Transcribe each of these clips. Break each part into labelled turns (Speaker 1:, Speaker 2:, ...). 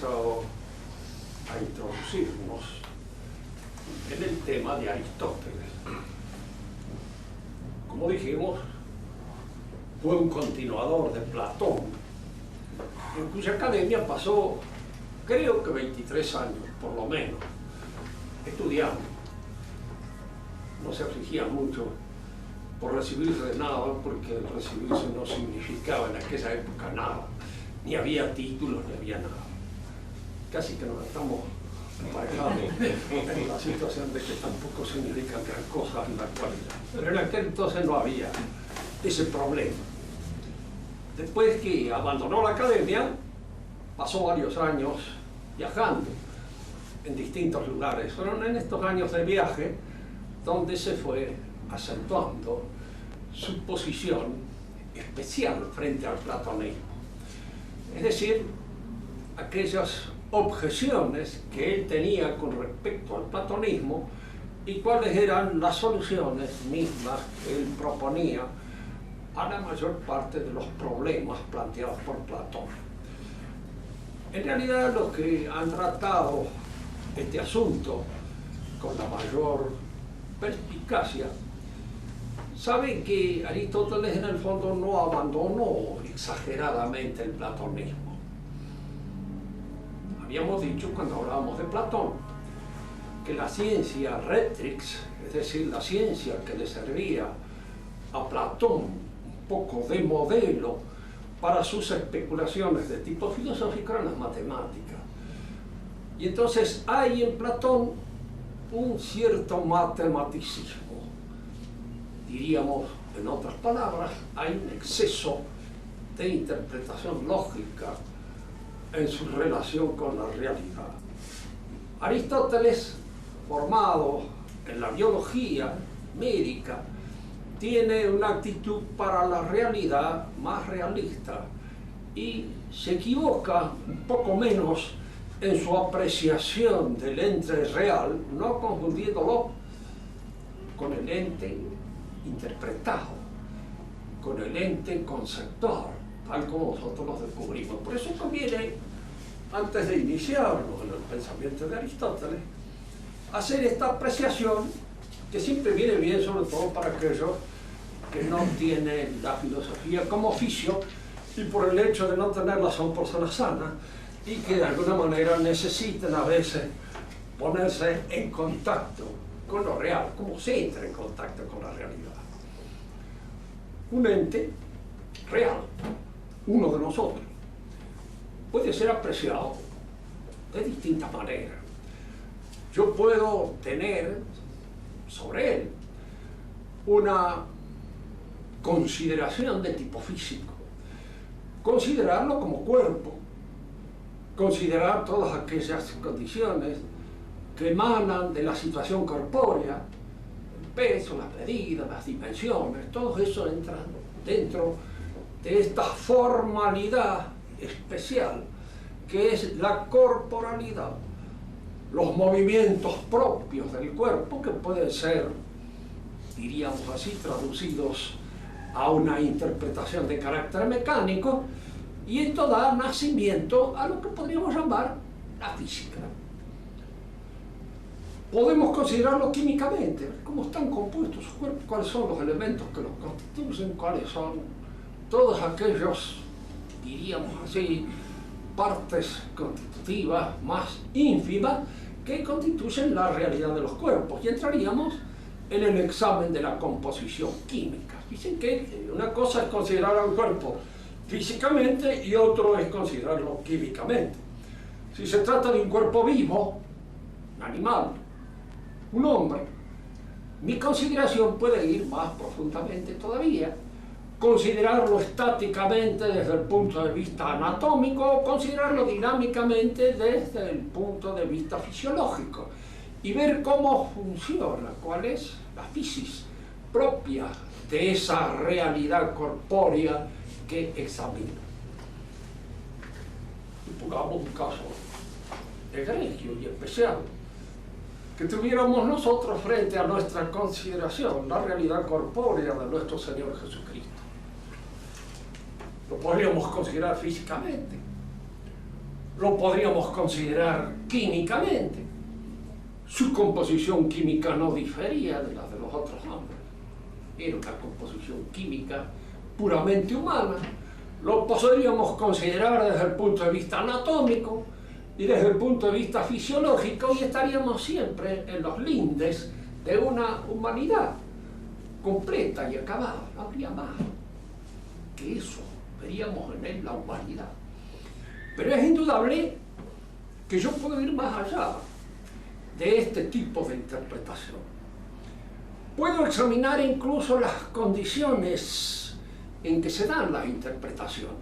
Speaker 1: empezado a introducirnos en el tema de Aristóteles. Como dijimos, fue un continuador de Platón, en cuya academia pasó, creo que 23 años, por lo menos, estudiando. No se afligía mucho por recibirse de nada, porque recibirse no significaba en aquella época nada. Ni había títulos, ni había nada. Casi que nos estamos aparejados en la situación de que tampoco significan gran cosa en la actualidad. Pero en aquel entonces no había ese problema. Después que abandonó la academia, pasó varios años viajando en distintos lugares. Fueron en estos años de viaje donde se fue acentuando su posición especial frente al platonismo. Es decir, aquellas objeciones que él tenía con respecto al platonismo y cuáles eran las soluciones mismas que él proponía a la mayor parte de los problemas planteados por Platón. En realidad, los que han tratado este asunto con la mayor perspicacia saben que Aristóteles en el fondo no abandonó exageradamente el platonismo. Habíamos dicho cuando hablábamos de Platón que la ciencia rectrix, es decir, la ciencia que le servía a Platón un poco de modelo para sus especulaciones de tipo filosófico, eran las matemáticas. Y entonces hay en Platón un cierto matematicismo. Diríamos, en otras palabras, hay un exceso de interpretación lógica en su relación con la realidad. Aristóteles, formado en la biología médica, tiene una actitud para la realidad más realista y se equivoca un poco menos en su apreciación del ente real, no confundiéndolo con el ente interpretado, con el ente conceptual, tal como nosotros los descubrimos. Por eso conviene, antes de iniciarnos en el pensamiento de Aristóteles, hacer esta apreciación que siempre viene bien, sobre todo para aquellos que no tienen la filosofía como oficio y por el hecho de no tenerla son personas sanas y que de alguna manera necesitan a veces ponerse en contacto con lo real, cómo se entra en contacto con la realidad. Un ente real, uno de nosotros, puede ser apreciado de distintas maneras. Yo puedo tener sobre él una consideración de tipo físico, considerarlo como cuerpo, considerar todas aquellas condiciones que emanan de la situación corpórea, el peso, las medidas, las dimensiones, todo eso entra dentro de esta formalidad especial que es la corporalidad, los movimientos propios del cuerpo que pueden ser, diríamos así, traducidos a una interpretación de carácter mecánico, y esto da nacimiento a lo que podríamos llamar la física. Podemos considerarlo químicamente, cómo están compuestos sus cuerpos, cuáles son los elementos que los constituyen, cuáles son todos aquellos, diríamos así, partes constitutivas más ínfimas que constituyen la realidad de los cuerpos, y entraríamos en el examen de la composición química. Dicen que una cosa es considerar al cuerpo físicamente y otro es considerarlo químicamente. Si se trata de un cuerpo vivo, un animal, un hombre, mi consideración puede ir más profundamente todavía, considerarlo estáticamente desde el punto de vista anatómico o considerarlo dinámicamente desde el punto de vista fisiológico y ver cómo funciona, cuál es la fisis propia de esa realidad corpórea que examina. Y pongamos un caso egregio y especial, que tuviéramos nosotros frente a nuestra consideración la realidad corpórea de nuestro Señor Jesucristo. Lo podríamos considerar físicamente. lo podríamos considerar químicamente. Su composición química no difería de la de los otros hombres. Era una composición química puramente humana. Lo podríamos considerar desde el punto de vista anatómico y desde el punto de vista fisiológico, y estaríamos siempre en los lindes de una humanidad completa y acabada. No habría más que eso. Veríamos en él la humanidad. Pero es indudable que yo puedo ir más allá de este tipo de interpretación. Puedo examinar incluso las condiciones en que se dan las interpretaciones.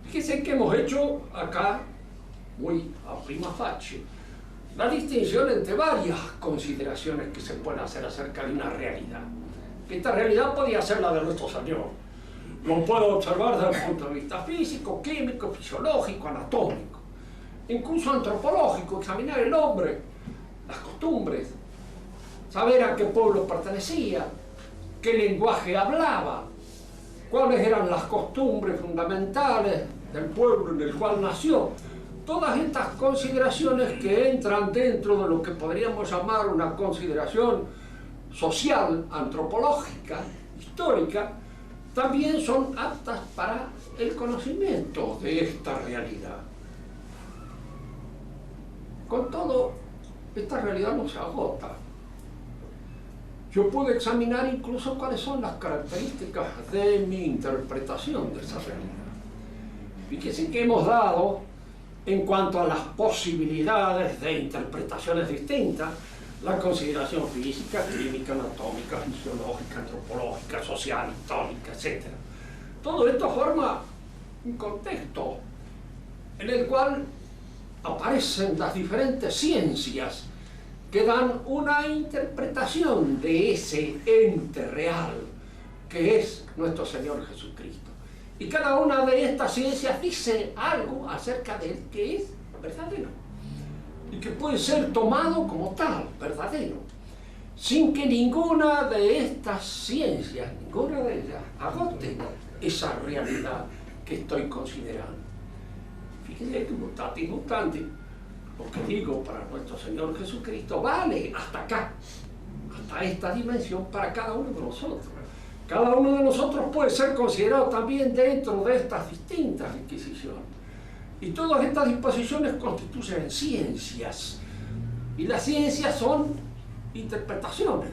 Speaker 1: Fíjense que hemos hecho acá, muy a prima facie, la distinción entre varias consideraciones que se pueden hacer acerca de una realidad. Esta realidad podría ser la de nuestro Señor. Lo puedo observar desde el punto de vista físico, químico, fisiológico, anatómico, incluso antropológico, examinar el hombre, las costumbres, saber a qué pueblo pertenecía, qué lenguaje hablaba, cuáles eran las costumbres fundamentales del pueblo en el cual nació. Todas estas consideraciones que entran dentro de lo que podríamos llamar una consideración social, antropológica, histórica, también son aptas para el conocimiento de esta realidad. Con todo, esta realidad no se agota. Yo puedo examinar incluso cuáles son las características de mi interpretación de esa realidad. Fíjense que hemos dado, en cuanto a las posibilidades de interpretaciones distintas, la consideración física, química, anatómica, fisiológica, antropológica, social, histórica, etc. Todo esto forma un contexto en el cual aparecen las diferentes ciencias que dan una interpretación de ese ente real que es nuestro Señor Jesucristo. Y cada una de estas ciencias dice algo acerca de él que es verdadero y que puede ser tomado como tal, verdadero, sin que ninguna de estas ciencias, ninguna de ellas, agote esa realidad que estoy considerando. Fíjense que mutatis mutandis, lo que digo para nuestro Señor Jesucristo vale hasta acá, hasta esta dimensión para cada uno de nosotros. Cada uno de nosotros puede ser considerado también dentro de estas distintas disquisiciones. Y todas estas disposiciones constituyen ciencias. Y las ciencias son interpretaciones,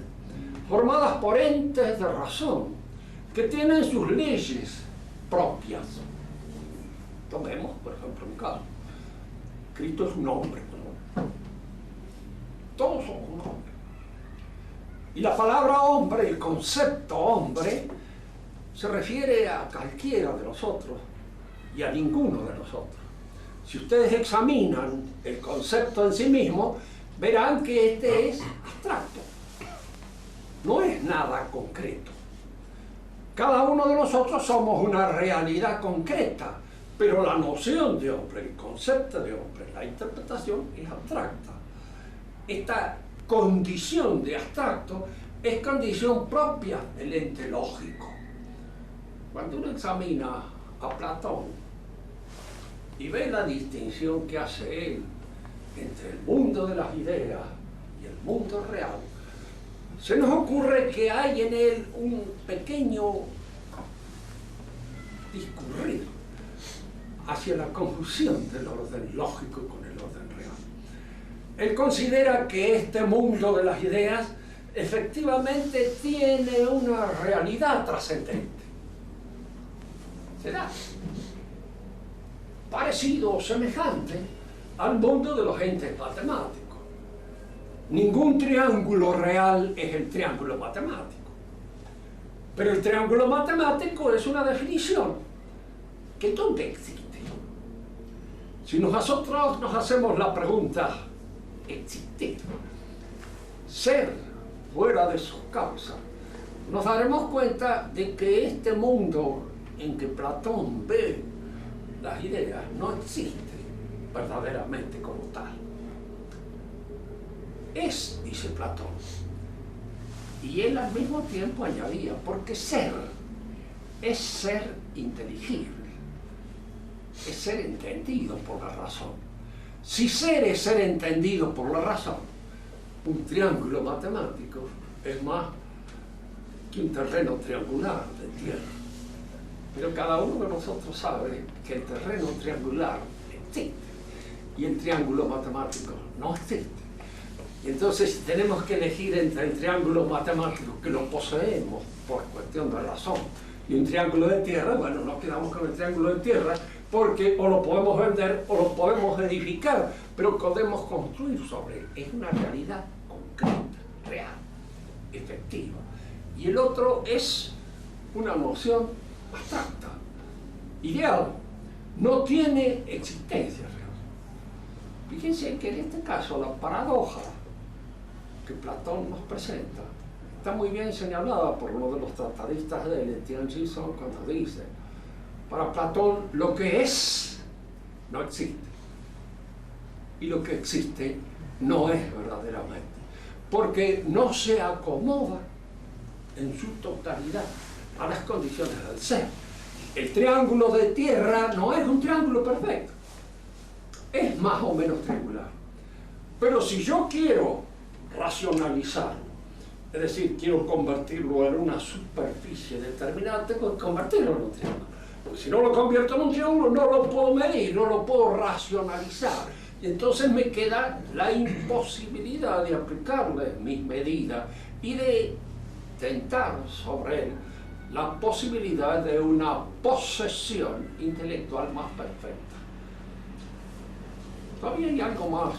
Speaker 1: formadas por entes de razón, que tienen sus leyes propias. Tomemos, por ejemplo, un caso. Cristo es un hombre, ¿no? Todos somos un hombre. Y la palabra hombre, el concepto hombre, se refiere a cualquiera de nosotros y a ninguno de nosotros. Si ustedes examinan el concepto en sí mismo, verán que este es abstracto. No es nada concreto. Cada uno de nosotros somos una realidad concreta, pero la noción de hombre, el concepto de hombre, la interpretación es abstracta. Esta condición de abstracto es condición propia del ente lógico. Cuando uno examina a Platón y ve la distinción que hace él entre el mundo de las ideas y el mundo real, se nos ocurre que hay en él un pequeño discurrir hacia la confusión del orden lógico con el orden real. Él considera que este mundo de las ideas efectivamente tiene una realidad trascendente. Se da parecido o semejante al mundo de los entes matemáticos. Ningún triángulo real es el triángulo matemático. Pero el triángulo matemático es una definición que ¿dónde existe? Si nosotros nos hacemos la pregunta, ¿existir? Ser fuera de sus causas, nos daremos cuenta de que este mundo en que Platón ve las ideas no existe verdaderamente como tal. Es, dice Platón, y él al mismo tiempo añadía, porque ser es ser inteligible. es ser entendido por la razón. Si ser es ser entendido por la razón, un triángulo matemático es más que un terreno triangular de tierra. Pero cada uno de nosotros sabe que el terreno triangular existe y el triángulo matemático no existe. Y entonces, si tenemos que elegir entre el triángulo matemático que lo poseemos por cuestión de razón y un triángulo de tierra, bueno, nos quedamos con el triángulo de tierra porque o lo podemos vender o lo podemos edificar, pero podemos construir sobre él. Es una realidad concreta, real, efectiva. Y el otro es una noción abstracta, ideal, no tiene existencia real. Fíjense que en este caso la paradoja que Platón nos presenta está muy bien señalada por uno de los tratadistas de él, Etienne Gison, cuando dice: para Platón lo que es no existe y lo que existe no es verdaderamente, porque no se acomoda en su totalidad a las condiciones del ser. El triángulo de tierra no es un triángulo perfecto, es más o menos triangular, pero si yo quiero racionalizarlo, es decir, quiero convertirlo en una superficie determinada, tengo que convertirlo en un triángulo. Porque si no lo convierto en un triángulo, no lo puedo medir, no lo puedo racionalizar. Y entonces me queda la imposibilidad de aplicarle mis medidas y de tentar sobre él la posibilidad de una posesión intelectual más perfecta. Todavía hay algo más,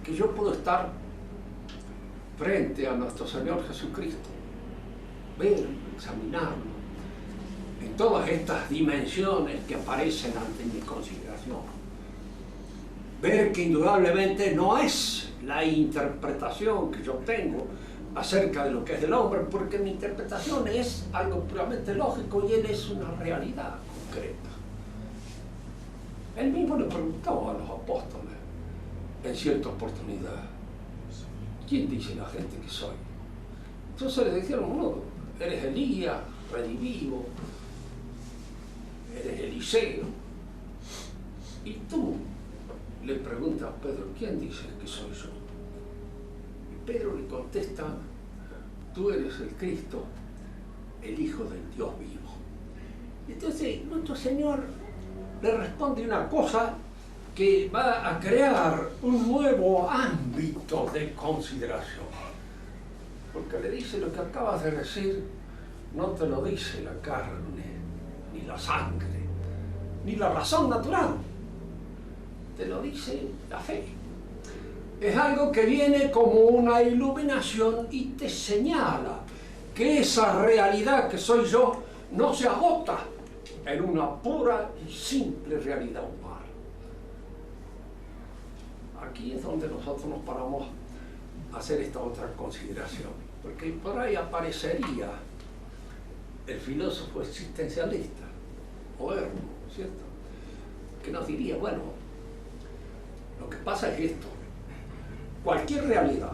Speaker 1: que yo puedo estar frente a nuestro Señor Jesucristo, ver, examinarlo, en todas estas dimensiones que aparecen ante mi consideración. Ver que indudablemente no es la interpretación que yo tengo acerca de lo que es del hombre, porque mi interpretación es algo puramente lógico y él es una realidad concreta. Él mismo le preguntó a los apóstoles en cierta oportunidad: ¿quién dice la gente que soy? Entonces le dijeron: no, eres Elías, redivivo, eres Eliseo. Y tú le preguntas a Pedro: ¿quién dices que soy yo? Y Pedro le contesta: tú eres el Cristo, el Hijo del Dios vivo. Entonces nuestro Señor le responde una cosa que va a crear un nuevo ámbito de consideración. Porque le dice: lo que acabas de decir no te lo dice la carne, ni la sangre, ni la razón natural. Te lo dice la fe. Es algo que viene como una iluminación y te señala que esa realidad que soy yo no se agota en una pura y simple realidad humana. Aquí es donde nosotros nos paramos a hacer esta otra consideración, porque por ahí aparecería el filósofo existencialista moderno, ¿cierto?, que nos diría: bueno, lo que pasa es esto: cualquier realidad,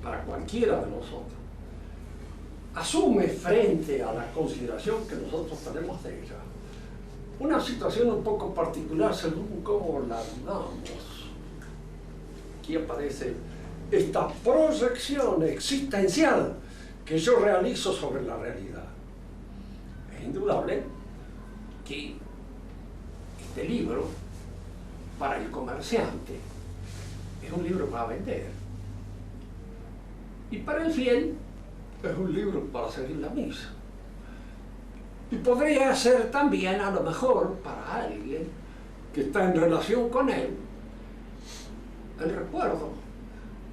Speaker 1: para cualquiera de nosotros, asume frente a la consideración que nosotros tenemos de ella una situación un poco particular según cómo la dudamos. Aquí aparece esta proyección existencial que yo realizo sobre la realidad. Es indudable que este libro, para el comerciante, es un libro para vender. Y para el fiel, es un libro para seguir la misa. Y podría ser también, a lo mejor, para alguien que está en relación con él, el recuerdo,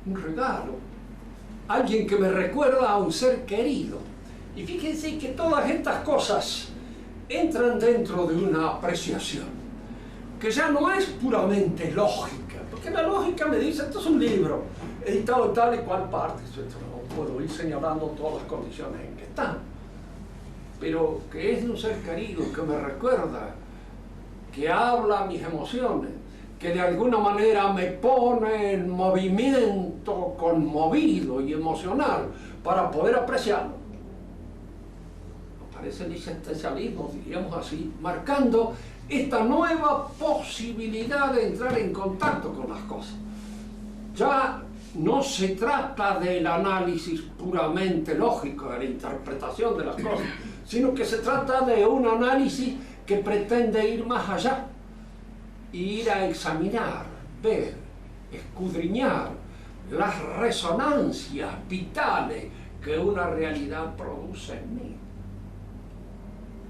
Speaker 1: un regalo, alguien que me recuerda a un ser querido. Y fíjense que todas estas cosas entran dentro de una apreciación que ya no es puramente lógica, porque la lógica me dice: esto es un libro editado en tal y cual parte, esto no puedo ir señalando todas las condiciones en que están, pero que es de un ser querido, que me recuerda, que habla a mis emociones, que de alguna manera me pone en movimiento conmovido y emocional para poder apreciarlo. Aparece el existencialismo, diríamos así, marcando esta nueva posibilidad de entrar en contacto con las cosas. Ya no se trata del análisis puramente lógico, de la interpretación de las cosas, sino que se trata de un análisis que pretende ir más allá, ir a examinar, ver, escudriñar las resonancias vitales que una realidad produce en mí.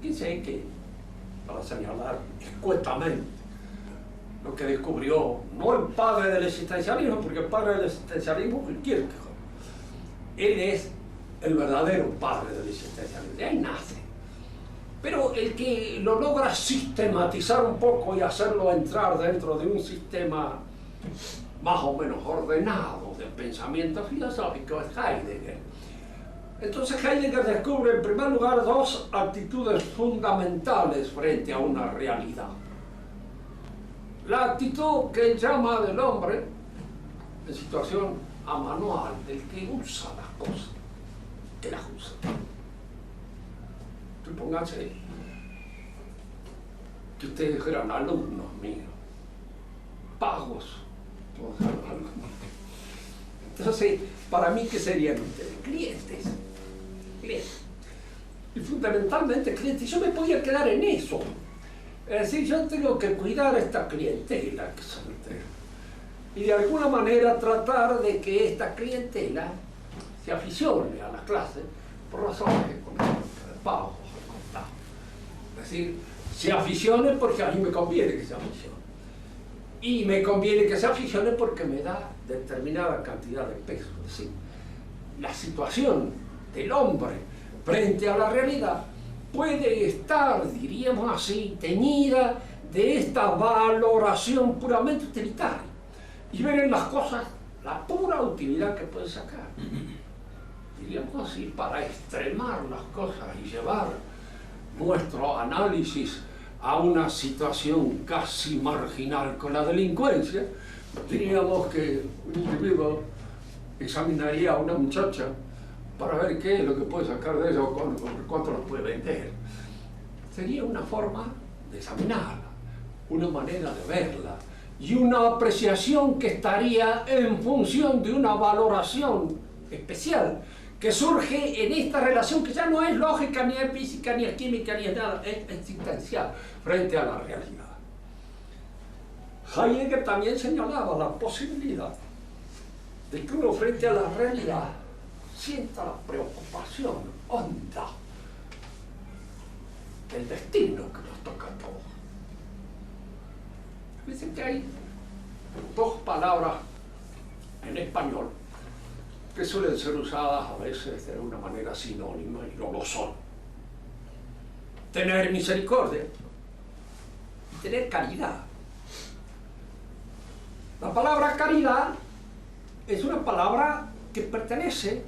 Speaker 1: Fíjense que, para señalar escuetamente lo que descubrió, no el padre del existencialismo, porque el padre del existencialismo es Kierkegaard. Él es el verdadero padre del existencialismo, de ahí nace. Pero el que lo logra sistematizar un poco y hacerlo entrar dentro de un sistema más o menos ordenado de pensamiento filosófico es Heidegger. Entonces Heidegger descubre en primer lugar dos actitudes fundamentales frente a una realidad. La actitud que él llama del hombre en situación amanual, del que usa las cosas, que las usa. Supónganse que ustedes eran alumnos míos, pagos por ser alumnos. Entonces, para mí, ¿qué serían ustedes? Clientes. Y fundamentalmente clientes. Yo me podía quedar en eso. Es decir, yo tengo que cuidar a esta clientela que son ustedes. Y de alguna manera tratar de que esta clientela se aficione a las clases por razones económicas, de pagos, de contado. Es decir, se aficione porque a mí me conviene que se aficione. Y me conviene que se aficione porque me da determinada cantidad de pesos. Es decir, la situación del hombre frente a la realidad puede estar, diríamos así, teñida de esta valoración puramente utilitaria y ver en las cosas la pura utilidad que puede sacar. Diríamos así, para extremar las cosas y llevar nuestro análisis a una situación casi marginal con la delincuencia, diríamos que un individuo examinaría a una muchacha para ver qué es lo que puede sacar de ella o cuánto lo puede vender. Sería una forma de examinarla, una manera de verla y una apreciación que estaría en función de una valoración especial que surge en esta relación que ya no es lógica, ni es física, ni es química, ni es nada, es existencial frente a la realidad. Heidegger también señalaba la posibilidad de que uno frente a la realidad sienta la preocupación honda del destino que nos toca a todos. Dicen que hay dos palabras en español que suelen ser usadas a veces de una manera sinónima y no lo son. Tener misericordia y tener caridad. La palabra caridad es una palabra que pertenece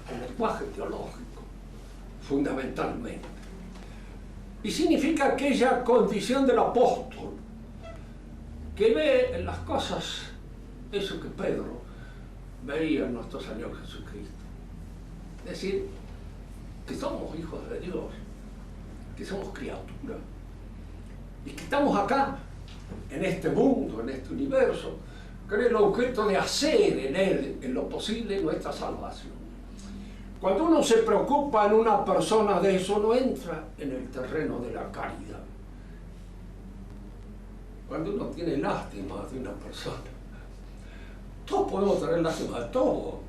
Speaker 1: al lenguaje teológico, fundamentalmente. Y significa aquella condición del apóstol que ve en las cosas eso que Pedro veía en nuestro Señor Jesucristo. Es decir, que somos hijos de Dios, que somos criaturas, y que estamos acá, en este mundo, en este universo, con el objeto de hacer en él, en lo posible, nuestra salvación. Cuando uno se preocupa en una persona de eso, no entra en el terreno de la caridad. Cuando uno tiene lástima de una persona, todos podemos tener lástima de todo,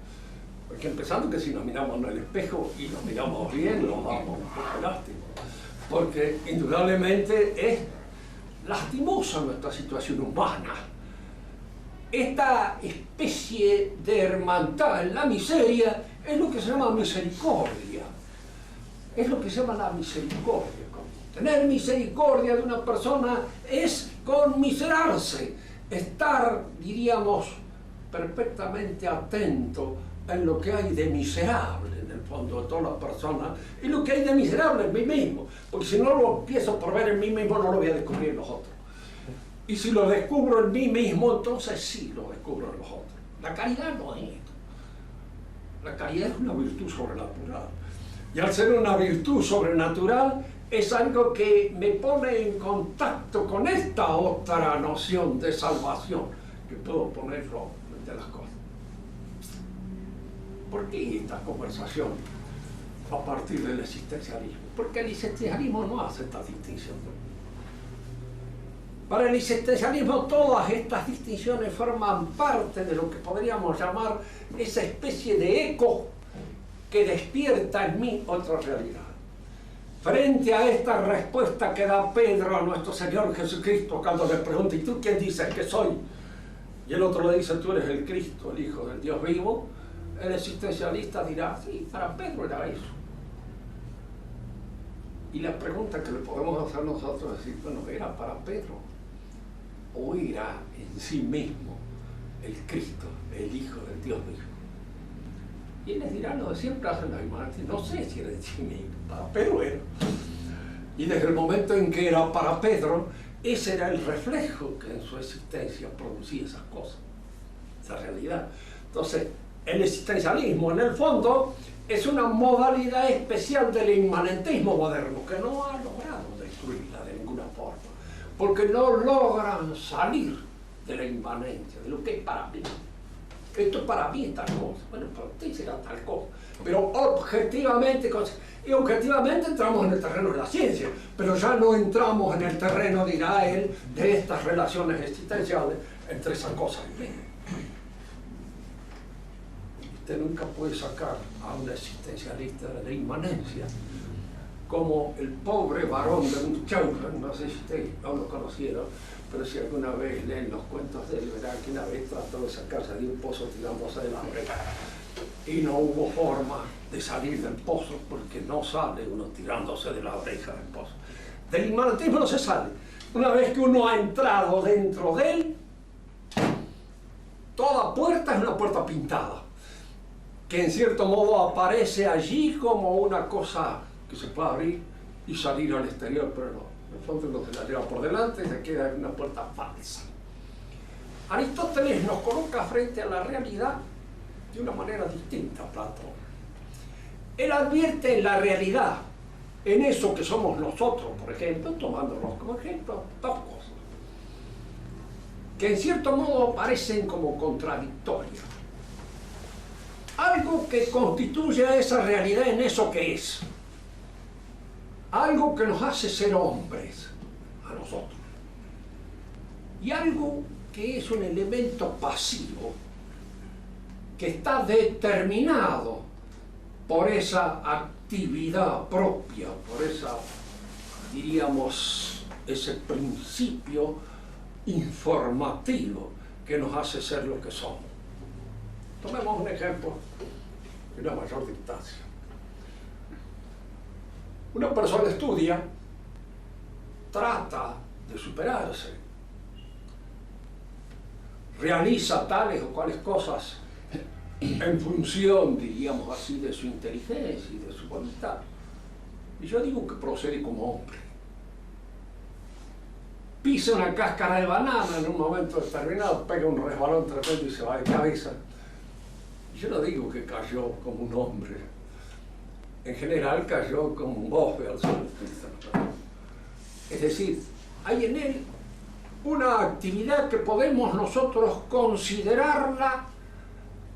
Speaker 1: porque empezando que si nos miramos en el espejo y nos miramos bien, nos damos un poco de lástima, porque indudablemente es lastimosa nuestra situación humana. Esta especie de hermandad en la miseria es lo que se llama misericordia, es lo que se llama la misericordia. Tener misericordia de una persona es conmiserarse, estar, diríamos, perfectamente atento en lo que hay de miserable en el fondo de todas las personas y lo que hay de miserable en mí mismo, porque si no lo empiezo por ver en mí mismo no lo voy a descubrir en los otros, y si lo descubro en mí mismo entonces sí lo descubro en los otros. La caridad no es esto, la caridad es una virtud sobrenatural, y al ser una virtud sobrenatural es algo que me pone en contacto con esta otra noción de salvación, que puedo ponerlo de las cosas. ¿Por qué esta conversación a partir del existencialismo? Porque el existencialismo no hace esta distinción. Para el existencialismo todas estas distinciones forman parte de lo que podríamos llamar esa especie de eco que despierta en mí otra realidad. Frente a esta respuesta que da Pedro a nuestro Señor Jesucristo cuando le pregunta, ¿y tú quién dices que soy? Y el otro le dice, tú eres el Cristo, el Hijo del Dios vivo. El existencialista dirá, sí, para Pedro era eso. Y la pregunta que le podemos hacer nosotros es decir, bueno, ¿era para Pedro? ¿O era en sí mismo el Cristo, el Hijo del Dios vivo? Y él les dirá, no, siempre hacen la misma, no sé si era en sí mismo, para Pedro era. Y desde el momento en que era para Pedro, ese era el reflejo que en su existencia producía esas cosas, esa realidad. Entonces, el existencialismo, en el fondo, es una modalidad especial del inmanentismo moderno, que no ha logrado destruirla de ninguna forma, porque no logran salir de la inmanencia, de lo que es para mí. Esto es para mí tal cosa, bueno, para usted será tal cosa, pero objetivamente, y objetivamente entramos en el terreno de la ciencia, pero ya no entramos en el terreno, dirá él, de estas relaciones existenciales entre esas cosas y mí. Usted nunca puede sacar a un existencialista de la inmanencia, como el pobre varón de Munchausen, no sé si ustedes no lo conocieron, pero si alguna vez leen los cuentos de él, verán que una vez trató de sacarse de un pozo tirándose de la oreja y no hubo forma de salir del pozo porque no sale uno tirándose de la oreja del pozo. Del inmanentismo no se sale. Una vez que uno ha entrado dentro de él, toda puerta es una puerta pintada, que en cierto modo aparece allí como una cosa que se puede abrir y salir al exterior, pero no. En el fondo uno se la lleva por delante y se queda en una puerta falsa. Aristóteles nos coloca frente a la realidad de una manera distinta a Platón. Él advierte en la realidad, en eso que somos nosotros, por ejemplo, tomándonos como ejemplo, dos cosas, que en cierto modo parecen como contradictorias. Algo que constituye esa realidad en eso que es. Algo que nos hace ser hombres a nosotros. Y algo que es un elemento pasivo, que está determinado por esa actividad propia, por esa, diríamos, ese principio informativo que nos hace ser lo que somos. Tomemos un ejemplo de una mayor distancia. Una persona estudia, trata de superarse, realiza tales o cuales cosas en función, diríamos así, de su inteligencia y de su voluntad. Y yo digo que procede como hombre. Pisa una cáscara de banana en un momento determinado, pega un resbalón tremendo y se va de cabeza. Y yo no digo que cayó como un hombre. En general cayó como un bofe al suelo. Es decir, hay en él una actividad que podemos nosotros considerarla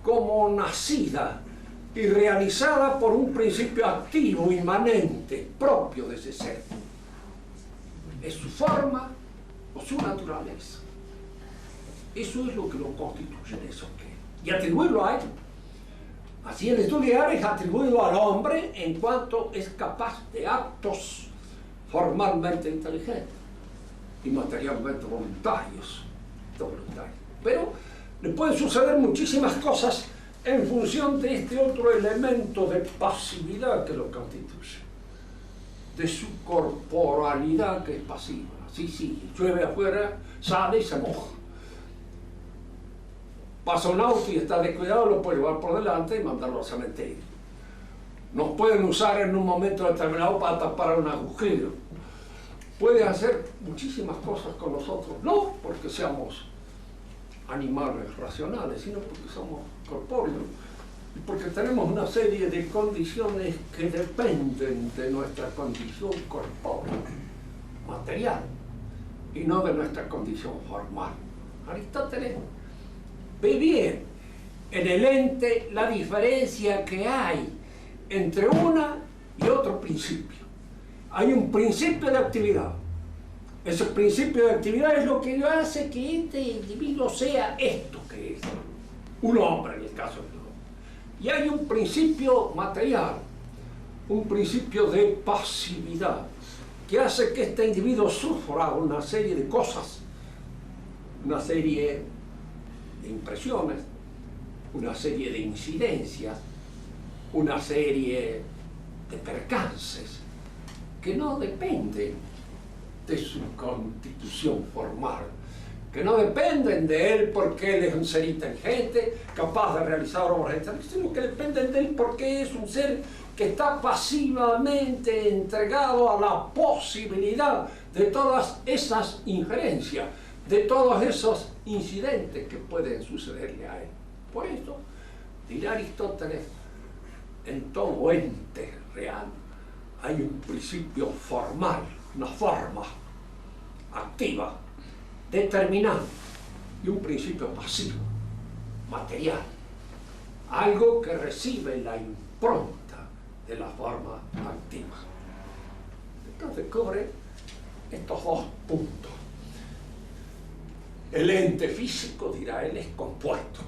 Speaker 1: como nacida y realizada por un principio activo, inmanente, propio de ese ser. Es su forma o su naturaleza. Eso es lo que lo constituye en eso que. Y atribuirlo a él. Así el estudiar es atribuido al hombre en cuanto es capaz de actos formalmente inteligentes y materialmente voluntarios. Pero le pueden suceder muchísimas cosas en función de este otro elemento de pasividad que lo constituye, de su corporalidad que es pasiva. Sí, llueve afuera, sale y se moja. Pasa un auto y está descuidado, lo puede llevar por delante y mandarlo al cementerio. Nos pueden usar en un momento determinado para tapar un agujero. Puede hacer muchísimas cosas con nosotros, no porque seamos animales racionales, sino porque somos corpóreos porque tenemos una serie de condiciones que dependen de nuestra condición corpórea, material, y no de nuestra condición formal. Aristóteles ve bien en el ente la diferencia que hay entre una y otro principio. Hay un principio de actividad. Ese principio de actividad es lo que hace que este individuo sea esto que es, un hombre en el caso del hombre. Y hay un principio material, un principio de pasividad, que hace que este individuo sufra una serie de cosas, una serie de impresiones, una serie de incidencias, una serie de percances que no dependen de su constitución formal, que no dependen de él porque él es un ser inteligente, capaz de realizar obras extraordinarias, sino que dependen de él porque es un ser que está pasivamente entregado a la posibilidad de todas esas injerencias, de todos esos incidentes que pueden sucederle a él. Por eso, dirá Aristóteles, en todo ente real hay un principio formal, una forma activa, determinante, y un principio pasivo, material, algo que recibe la impronta de la forma activa. Entonces cubre estos dos puntos. El ente físico, dirá él, es compuesto,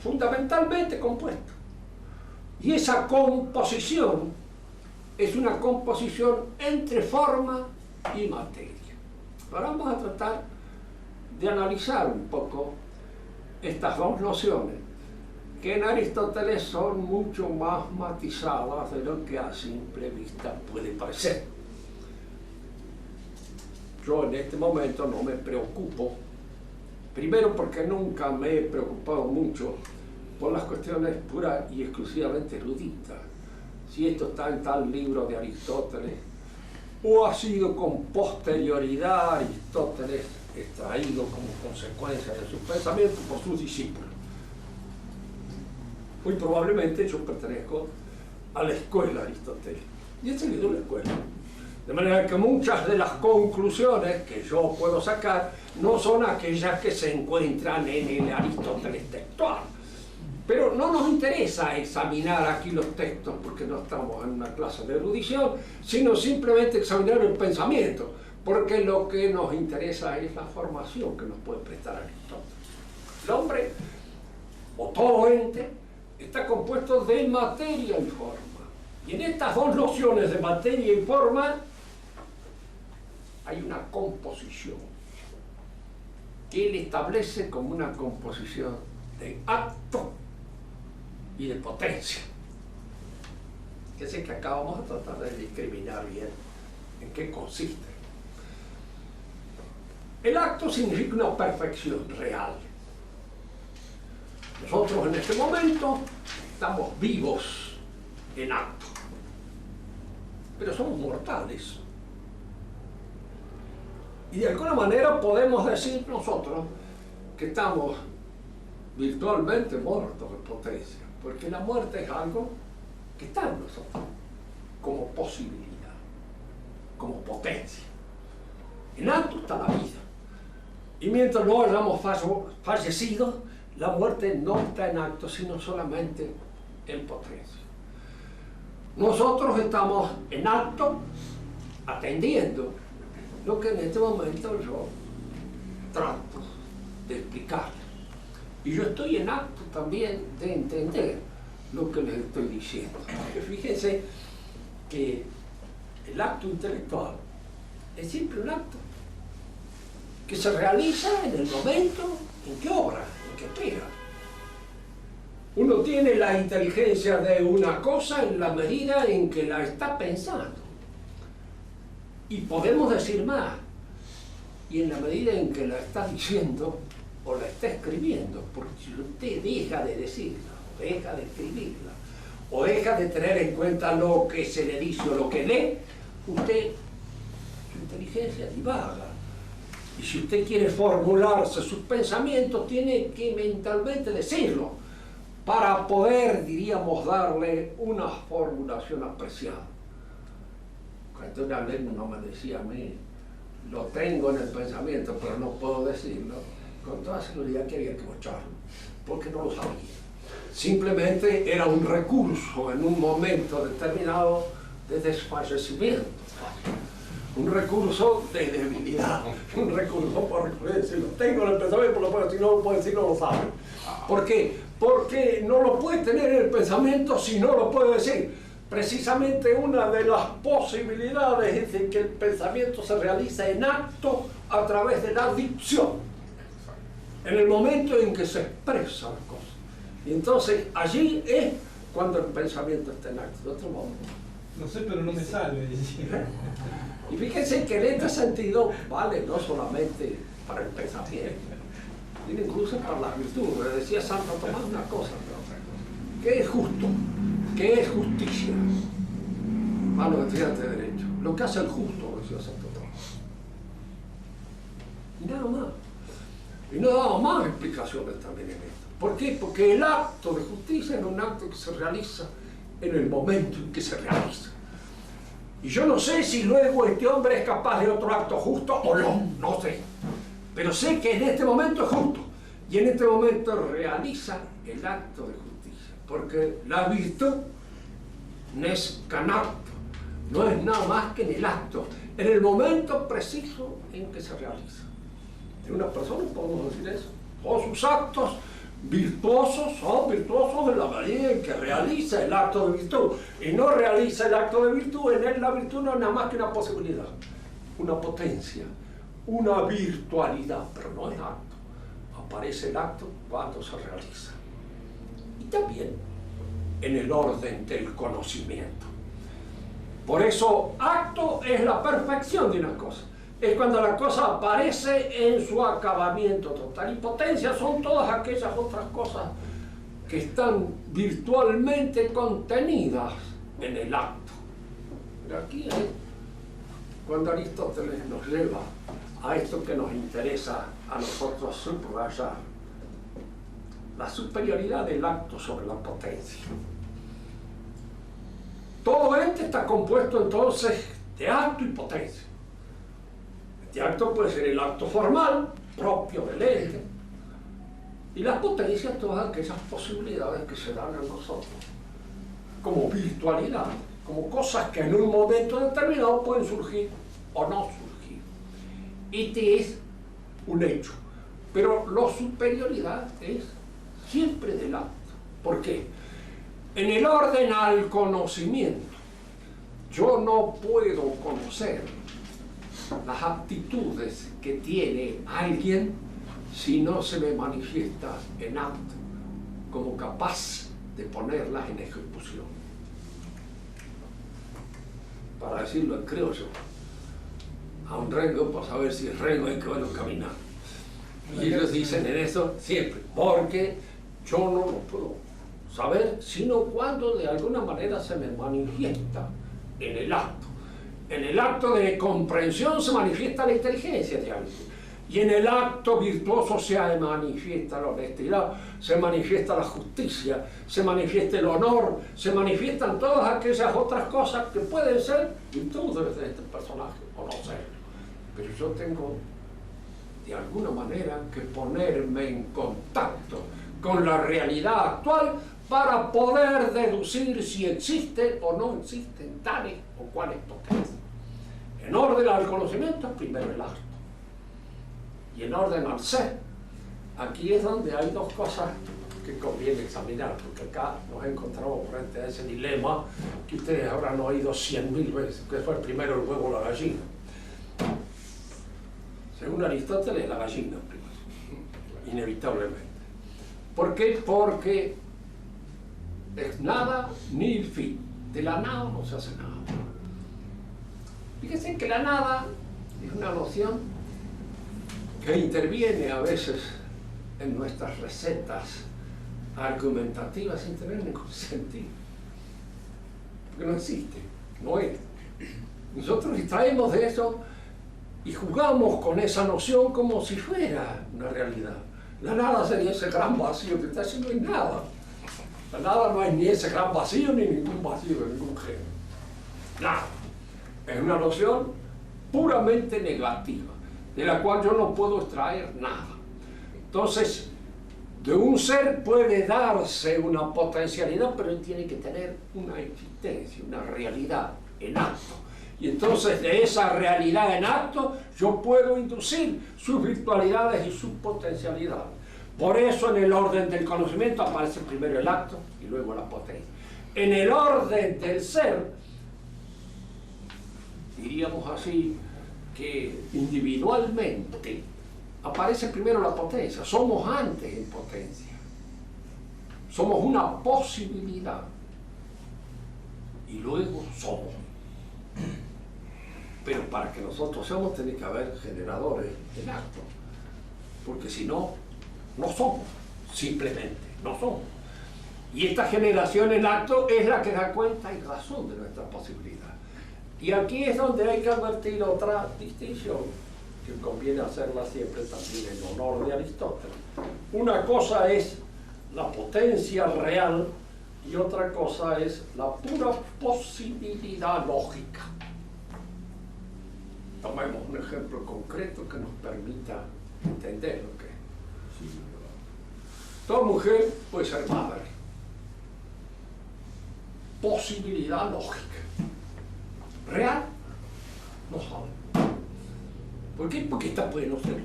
Speaker 1: fundamentalmente compuesto. Y esa composición es una composición entre forma y materia. Ahora vamos a tratar de analizar un poco estas dos nociones, que en Aristóteles son mucho más matizadas de lo que a simple vista puede parecer. Yo en este momento no me preocupo, primero porque nunca me he preocupado mucho por las cuestiones puras y exclusivamente eruditas, si esto está en tal libro de Aristóteles, o ha sido con posterioridad Aristóteles extraído como consecuencia de sus pensamientos por sus discípulos. Muy probablemente yo pertenezco a la escuela aristotélica, y he seguido la escuela. De manera que muchas de las conclusiones que yo puedo sacar no son aquellas que se encuentran en el Aristóteles textual. Pero no nos interesa examinar aquí los textos porque no estamos en una clase de erudición, sino simplemente examinar el pensamiento, porque lo que nos interesa es la formación que nos puede prestar Aristóteles. El hombre, o todo ente, está compuesto de materia y forma. Y en estas dos nociones de materia y forma hay una composición que él establece como una composición de acto y de potencia, que es el que acá vamos a tratar de discriminar bien en qué consiste. El acto significa una perfección real. Nosotros en este momento estamos vivos en acto, pero somos mortales. Y de alguna manera podemos decir nosotros que estamos virtualmente muertos en potencia, porque la muerte es algo que está en nosotros, como posibilidad, como potencia. En acto está la vida. Y mientras no hayamos fallecido, la muerte no está en acto, sino solamente en potencia. Nosotros estamos en acto atendiendo lo que en este momento yo trato de explicar. Y yo estoy en acto también de entender lo que les estoy diciendo. Porque fíjense que el acto intelectual es siempre un acto que se realiza en el momento en que obra, en que opera. Uno tiene la inteligencia de una cosa en la medida en que la está pensando. Y podemos decir más, y en la medida en que la está diciendo o la está escribiendo, porque si usted deja de decirla, o deja de escribirla, o deja de tener en cuenta lo que se le dice o lo que lee, usted, su inteligencia divaga. Y si usted quiere formularse sus pensamientos, tiene que mentalmente decirlo, para poder, diríamos, darle una formulación apreciada. Cuando un alumno me decía a mí, lo tengo en el pensamiento, pero no puedo decirlo, con toda seguridad que había que bocharlo, porque no lo sabía. Simplemente era un recurso en un momento determinado de desfallecimiento, un recurso de debilidad, un recurso por decir, lo tengo en el pensamiento, lo puedo decir, no lo puedo decir, no lo sabe. ¿Por qué? Porque no lo puede tener en el pensamiento si no lo puede decir. Precisamente una de las posibilidades es de que el pensamiento se realiza en acto a través de la dicción, en el momento en que se expresa la cosa. Y entonces allí es cuando el pensamiento está en acto, de otro modo.
Speaker 2: No sé, pero no me sale.
Speaker 1: Y fíjense que en este sentido vale no solamente para el pensamiento, sino incluso para las virtudes. Decía Santo Tomás una cosa, ¿qué es justo? ¿Qué es justicia? Para los estudiantes de Derecho. Lo que hace el justo, decía Santo Tomás. Y nada más. Y no daba más explicaciones también en esto. ¿Por qué? Porque el acto de justicia es un acto que se realiza en el momento en que se realiza. Y yo no sé si luego este hombre es capaz de otro acto justo o no, no sé. Pero sé que en este momento es justo. Y en este momento realiza el acto de justicia. Porque la virtud no es canacto, no es nada más que en el acto, en el momento preciso en que se realiza. De una persona podemos decir eso. Todos sus actos virtuosos son virtuosos en la medida en que realiza el acto de virtud. Y no realiza el acto de virtud, en él la virtud no es nada más que una posibilidad, una potencia, una virtualidad, pero no es acto. Aparece el acto cuando se realiza. Y también en el orden del conocimiento. Por eso, acto es la perfección de una cosa. Es cuando la cosa aparece en su acabamiento total. Y potencia son todas aquellas otras cosas que están virtualmente contenidas en el acto. Pero aquí es cuando Aristóteles nos lleva a esto que nos interesa a nosotros subrayar, la superioridad del acto sobre la potencia. Todo ente está compuesto entonces de acto y potencia. Este acto puede ser el acto formal, propio del ente, y las potencias todas aquellas posibilidades que se dan a nosotros, como virtualidad, como cosas que en un momento determinado pueden surgir o no surgir. Este es un hecho, pero la superioridad es siempre del acto. ¿Por qué? En el orden al conocimiento, yo no puedo conocer las aptitudes que tiene alguien si no se me manifiesta en acto, como capaz de ponerlas en ejecución. Para decirlo en criollo, a un rengo, para saber si es rengo hay que verlo caminar. Y ellos dicen en eso siempre, porque yo no lo puedo saber, sino cuando de alguna manera se me manifiesta en el acto. En el acto de comprensión se manifiesta la inteligencia de alguien. Y en el acto virtuoso se manifiesta la honestidad, se manifiesta la justicia, se manifiesta el honor, se manifiestan todas aquellas otras cosas que pueden ser virtudes de este personaje, o no ser. Pero yo tengo de alguna manera que ponerme en contacto con la realidad actual para poder deducir si existe o no existen tales o cuales potencias. En orden al conocimiento, primero el acto. Y en orden al ser, aquí es donde hay dos cosas que conviene examinar, porque acá nos encontramos frente a ese dilema que ustedes habrán oído 100.000 veces, que fue primero el huevo o la gallina. Según Aristóteles, la gallina primero, inevitablemente. ¿Por qué? Porque es nada ni el fin. De la nada no se hace nada. Fíjense que la nada es una noción que interviene a veces en nuestras recetas argumentativas sin tener ningún sentido. Porque no existe, no es. Nosotros distraemos de eso y jugamos con esa noción como si fuera una realidad. La nada sería ese gran vacío que está haciendo en nada. La nada no hay ni ese gran vacío ni ningún vacío de ningún género. Nada. Es una noción puramente negativa, de la cual yo no puedo extraer nada. Entonces, de un ser puede darse una potencialidad, pero él tiene que tener una existencia, una realidad en acto. Y entonces de esa realidad en acto yo puedo inducir sus virtualidades y sus potencialidades. Por eso en el orden del conocimiento aparece primero el acto y luego la potencia. En el orden del ser, diríamos así, que individualmente aparece primero la potencia. Somos antes en potencia. Somos una posibilidad. Y luego somos. Pero para que nosotros seamos, tiene que haber generadores en acto. Porque si no, no somos. Simplemente no somos. Y esta generación en acto es la que da cuenta y razón de nuestra posibilidad. Y aquí es donde hay que advertir otra distinción, que conviene hacerla siempre también en honor de Aristóteles. Una cosa es la potencia real y otra cosa es la pura posibilidad lógica. Tomemos un ejemplo concreto que nos permita entender lo que es. Toda mujer puede ser madre. Posibilidad lógica. Real, no sabe. ¿Por qué? Porque esta puede no ser.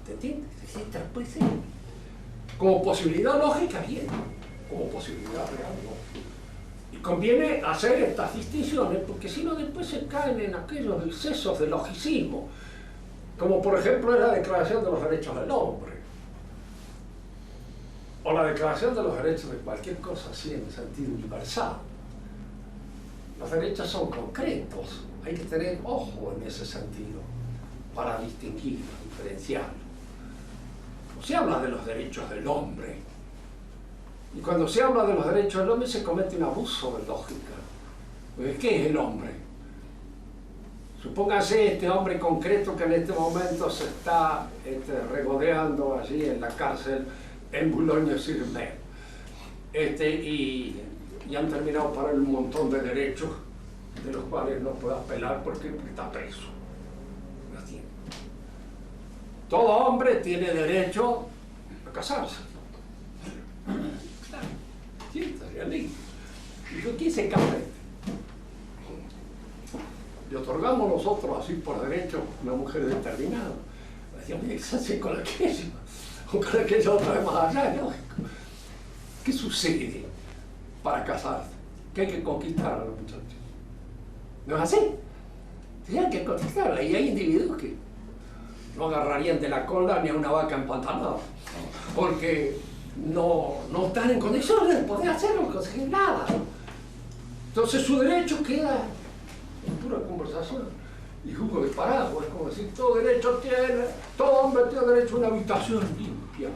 Speaker 1: ¿Te entiendes? Esta puede ser. Como posibilidad lógica, bien. Como posibilidad real, no. Y conviene hacer estas distinciones, porque si no después se caen en aquellos excesos de logicismo, como por ejemplo es la Declaración de los Derechos del Hombre, o la Declaración de los Derechos de cualquier cosa así en sentido universal. Los derechos son concretos, hay que tener ojo en ese sentido para distinguirlos, diferenciarlos. No se habla de los derechos del hombre, y cuando se habla de los derechos del hombre se comete un abuso de lógica. Pues, ¿qué es el hombre? Supóngase este hombre concreto que en este momento se está regodeando allí en la cárcel en Boulogne-sur-Mer, y han terminado para él un montón de derechos de los cuales no puede apelar porque está preso. Así. Todo hombre tiene derecho a casarse. Claro, sí, estaría lindo. ¿Y yo quién se casa? Le otorgamos nosotros así por derecho una mujer determinada. Decíamos, mire, se hace con aquella, o con aquella otra vez más allá, lógico. ¿Qué sucede para casarse? Que hay que conquistar a los muchachos. ¿No es así? Tienen que conquistarla, y hay individuos que no agarrarían de la cola ni a una vaca empantanada, porque no están en condiciones de poder hacerlo, conseguir nada. Entonces su derecho queda en pura conversación y jugo de paraguas, es como decir, todo hombre tiene derecho a una habitación limpia,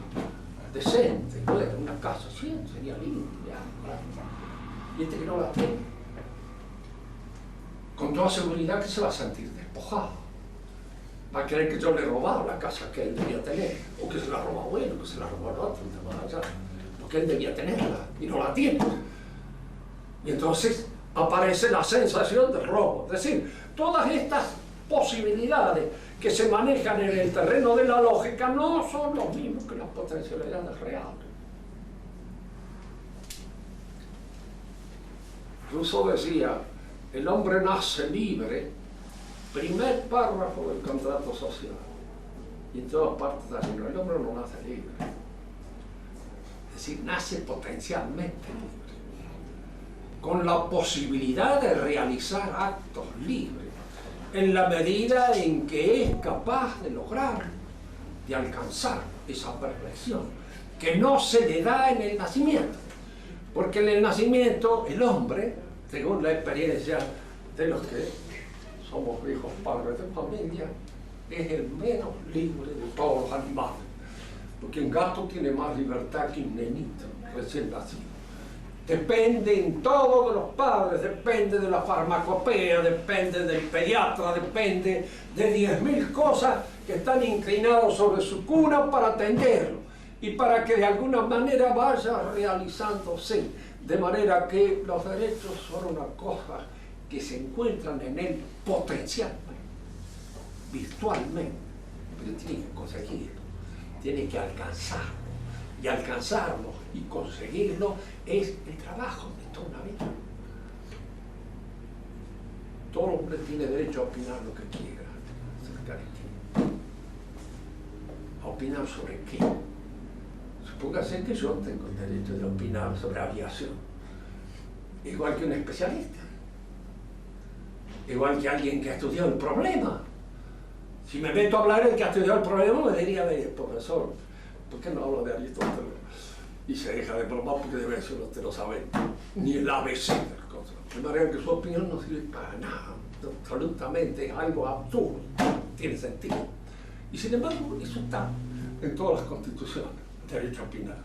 Speaker 1: decente, bueno, una casa sí, sería limpia, y este que no la tiene, con toda seguridad que se va a sentir despojado, va a creer que yo le he robado la casa que él debía tener, o que se la robó bueno, que se la robó el otro, porque él debía tenerla y no la tiene. Y entonces aparece la sensación de robo. Es decir, todas estas posibilidades que se manejan en el terreno de la lógica no son los mismos que las potencialidades reales. Rousseau decía, el hombre nace libre, primer párrafo del contrato social, y en todas partes del libro, el hombre no nace libre, es decir, nace potencialmente libre, con la posibilidad de realizar actos libres, en la medida en que es capaz de lograr, de alcanzar esa perfección, que no se le da en el nacimiento, porque en el nacimiento el hombre, según la experiencia de los que somos hijos padres de familia, es el menos libre de todos los animales, porque un gato tiene más libertad que un nenito recién nacido. Depende en todo de los padres, depende de la farmacopea, depende del pediatra, depende de 10.000 cosas que están inclinados sobre su cuna para atenderlo. y para que de alguna manera vaya realizándose, de manera que los derechos son una cosa que se encuentran en él potencialmente, virtualmente, pero tiene que conseguirlo, tiene que alcanzarlo, y alcanzarlo y conseguirlo es el trabajo de toda una vida. Todo hombre tiene derecho a opinar lo que quiera acerca de qué. ¿A opinar sobre qué? Supóngase que yo tengo el derecho de opinar sobre aviación, igual que un especialista, igual que alguien que ha estudiado el problema. Si me meto a hablar del que ha estudiado el problema, me diría, profesor, ¿por qué no habla de Aristóteles? Y se deja de bromar porque debe ser usted lo sabe, ni el ABC de las cosas. De manera que su opinión no sirve para nada, absolutamente, es algo absurdo, tiene sentido. Y sin embargo, eso está en todas las constituciones, derecho a opinar.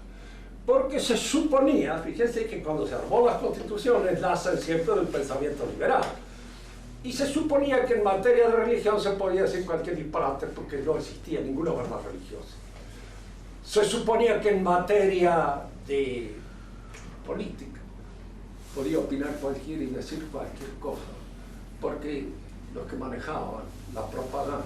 Speaker 1: Porque se suponía, fíjense que cuando se armó las constituciones, nacen siempre del pensamiento liberal. Y se suponía que en materia de religión se podía decir cualquier disparate porque no existía ninguna verdad religiosa. Se suponía que en materia de política podía opinar cualquiera y decir cualquier cosa, porque los que manejaban la propaganda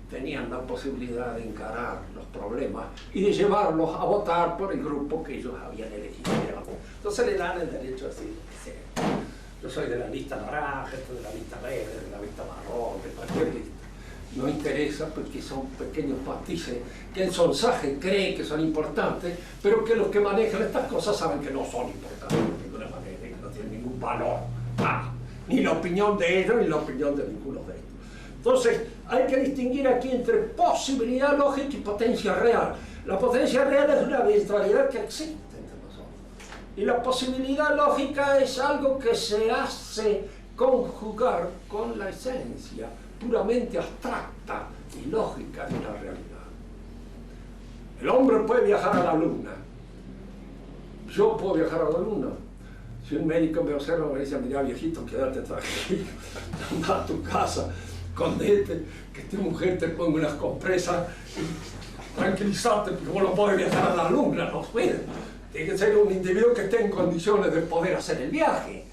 Speaker 1: tenían la posibilidad de encarar los problemas y de llevarlos a votar por el grupo que ellos habían elegido. Entonces le dan el derecho a decir, yo soy de la lista naranja, esto de la lista verde, de la lista marrón, de cualquier lista. No interesa porque son pequeños matices que el sonsaje cree que son importantes, pero que los que manejan estas cosas saben que no son importantes de ninguna manera, que no tienen ningún valor. Ni la opinión de ellos ni la opinión de ninguno de ellos. Entonces, hay que distinguir aquí entre posibilidad lógica y potencia real. La potencia real es una virtualidad que existe entre nosotros. Y la posibilidad lógica es algo que se hace conjugar con la esencia puramente abstracta y lógica de la realidad. El hombre puede viajar a la luna. Yo puedo viajar a la luna. Si un médico me observa, me dice, mira viejito, quédate tranquilo, anda a tu casa, escondete, que tu mujer te ponga unas compresas, tranquilízate, porque vos no podés viajar a la luna, no puede. Tiene que ser un individuo que esté en condiciones de poder hacer el viaje.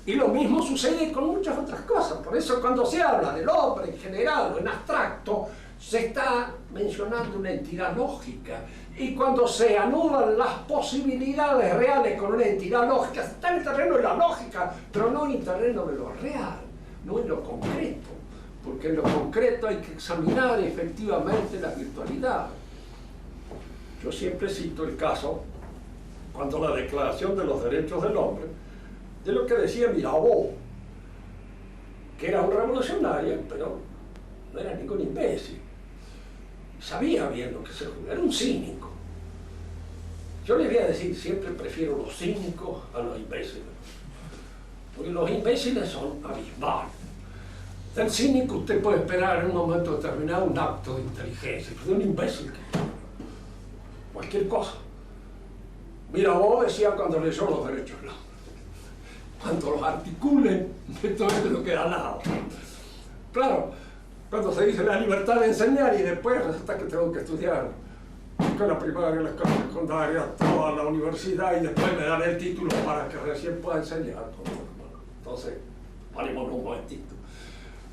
Speaker 1: Y lo mismo sucede con muchas otras cosas. Por eso cuando se habla del hombre en general o en abstracto, se está mencionando una entidad lógica. Y cuando se anulan las posibilidades reales con una entidad lógica, se está en el terreno de la lógica, pero no en el terreno de lo real, no en lo concreto. Porque en lo concreto hay que examinar efectivamente la virtualidad. Yo siempre cito el caso, cuando la Declaración de los Derechos del Hombre, de lo que decía Mirabeau, que era un revolucionario, pero no era ningún imbécil. Sabía bien lo que se jugaba, era un cínico. Yo les voy a decir, siempre prefiero los cínicos a los imbéciles, porque los imbéciles son abismales. Del cínico usted puede esperar en un momento determinado un acto de inteligencia, pero de un imbécil que cualquier cosa. Mirabeau decía cuando leyó los derechos del hombre, cuando los articulen, entonces no queda nada. Claro, cuando se dice la libertad de enseñar y después resulta que tengo que estudiar escuela primaria, la escuela secundaria, toda la universidad y después me dan el título para que recién pueda enseñar. Entonces, paremos un momentito.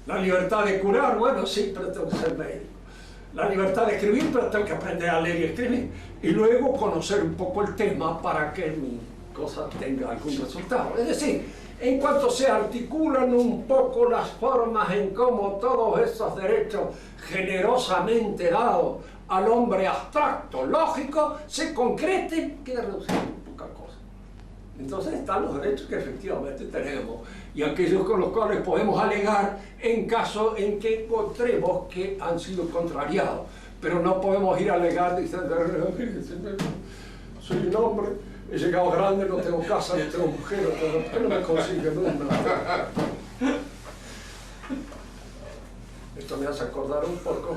Speaker 1: La libertad de curar, bueno, sí, pero tengo que ser médico. La libertad de escribir, pero tengo que aprender a leer y escribir. Y luego conocer un poco el tema para que mi cosa tenga algún resultado. Es decir, en cuanto se articulan un poco las formas en cómo todos esos derechos generosamente dados al hombre abstracto, lógico, se concreten, queda reducido en poca cosa. Entonces están los derechos que efectivamente tenemos y aquellos con los cuales podemos alegar en caso en que encontremos que han sido contrariados. Pero no podemos ir a alegar diciendo, soy un hombre, he llegado grande, no tengo casa, no tengo mujer, ¿por qué no me consiguen una? Esto me hace acordar un poco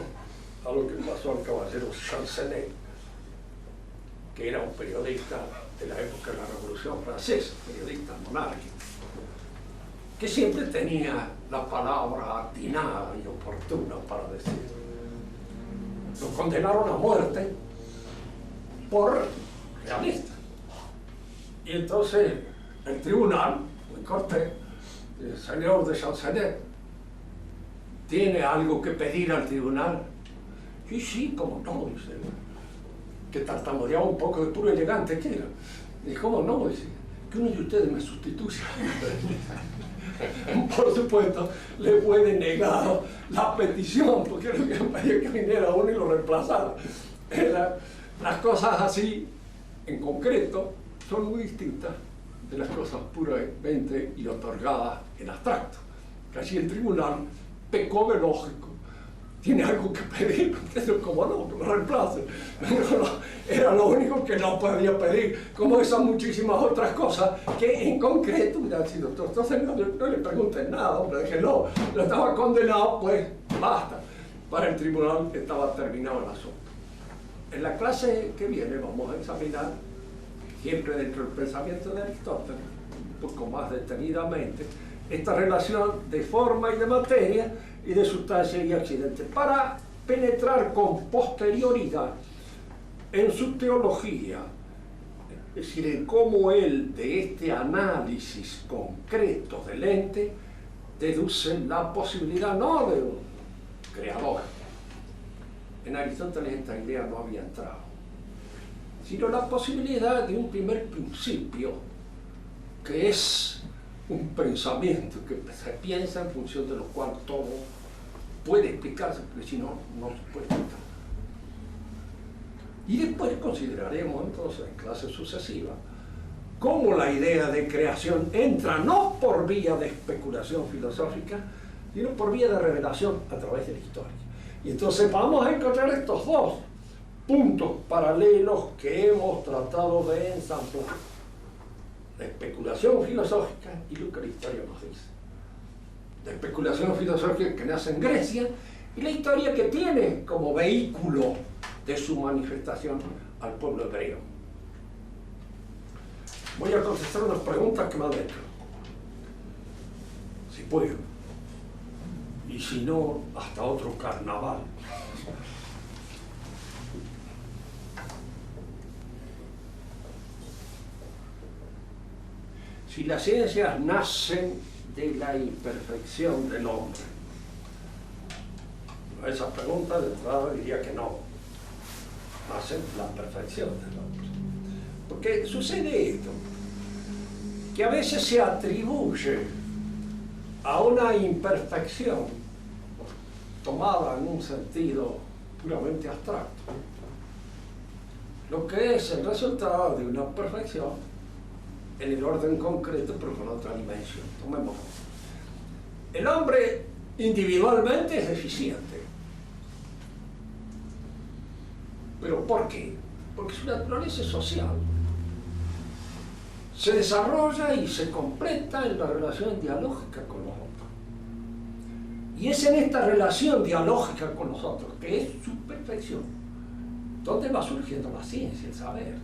Speaker 1: a lo que pasó al caballero Chancenet, que era un periodista de la época de la Revolución Francesa, periodista monárquico, que siempre tenía la palabra atinada y oportuna para decir. Lo condenaron a muerte por realista. Y entonces el tribunal, muy cortés, el señor de Chancelet, ¿tiene algo que pedir al tribunal? Sí, sí, cómo no, dice, que tartamudeaba un poco de puro elegante que era. Y cómo no, dice, que uno de ustedes me sustituya. Por supuesto, le puede negar la petición, porque lo que pedía que viniera uno y lo reemplazara. Las cosas así, en concreto, son muy distintas de las cosas puramente y otorgadas en abstracto. Casi el tribunal pecó de lógico. Tiene algo que pedir, pero como no, que lo reemplace. Era lo único que no podía pedir, como esas muchísimas otras cosas que en concreto hubieran sido. Entonces no le pregunten nada, hombre, déjenlo. Lo estaba condenado, pues basta. Para el tribunal estaba terminado el asunto. En la clase que viene vamos a examinar, siempre dentro del pensamiento de Aristóteles, un poco más detenidamente, esta relación de forma y de materia y de sustancia y accidente, para penetrar con posterioridad en su teología, es decir, en cómo él de este análisis concreto del ente deduce la posibilidad no de un creador. En Aristóteles esta idea no había entrado, sino la posibilidad de un primer principio que es un pensamiento que se piensa en función de lo cual todo puede explicarse, porque si no, no se puede explicar. Y después consideraremos entonces en clases sucesivas cómo la idea de creación entra no por vía de especulación filosófica, sino por vía de revelación a través de la historia. Y entonces vamos a encontrar estos dos puntos paralelos que hemos tratado de ensamblar: la especulación filosófica y lo que la historia nos dice. La especulación filosófica que nace en Grecia y la historia que tiene como vehículo de su manifestación al pueblo hebreo. Voy a contestar unas preguntas que me han hecho, si puedo, y si no, hasta otro carnaval. Si las ciencias nacen de la imperfección del hombre, esa pregunta de entrada diría que no, nacen la perfección del hombre. Porque sucede esto, que a veces se atribuye a una imperfección tomada en un sentido puramente abstracto lo que es el resultado de una perfección en el orden concreto, pero con otra dimensión. Tomemos. El hombre individualmente es deficiente. ¿Pero por qué? Porque su naturaleza es social. Se desarrolla y se completa en la relación dialógica con los otros. Y es en esta relación dialógica con los otros, que es su perfección, donde va surgiendo la ciencia, el saber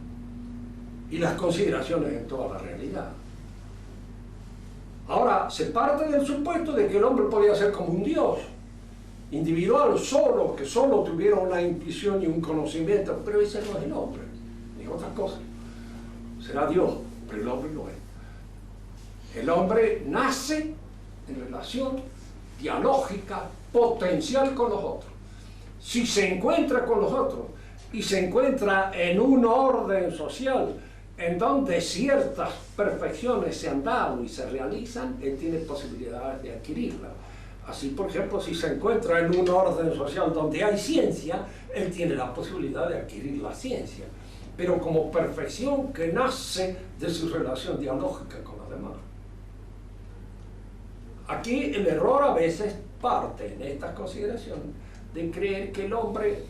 Speaker 1: y las consideraciones en toda la realidad. Ahora, se parte del supuesto de que el hombre podía ser como un dios, individual, solo, que solo tuviera una intuición y un conocimiento, pero ese no es el hombre, ni otra cosa. Será Dios, pero el hombre no es. El hombre nace en relación dialógica, potencial con los otros. Si se encuentra con los otros y se encuentra en un orden social en donde ciertas perfecciones se han dado y se realizan, él tiene posibilidades de adquirirlas. Así, por ejemplo, si se encuentra en un orden social donde hay ciencia, él tiene la posibilidad de adquirir la ciencia, pero como perfección que nace de su relación dialógica con los demás. Aquí el error a veces parte en estas consideraciones de creer que el hombre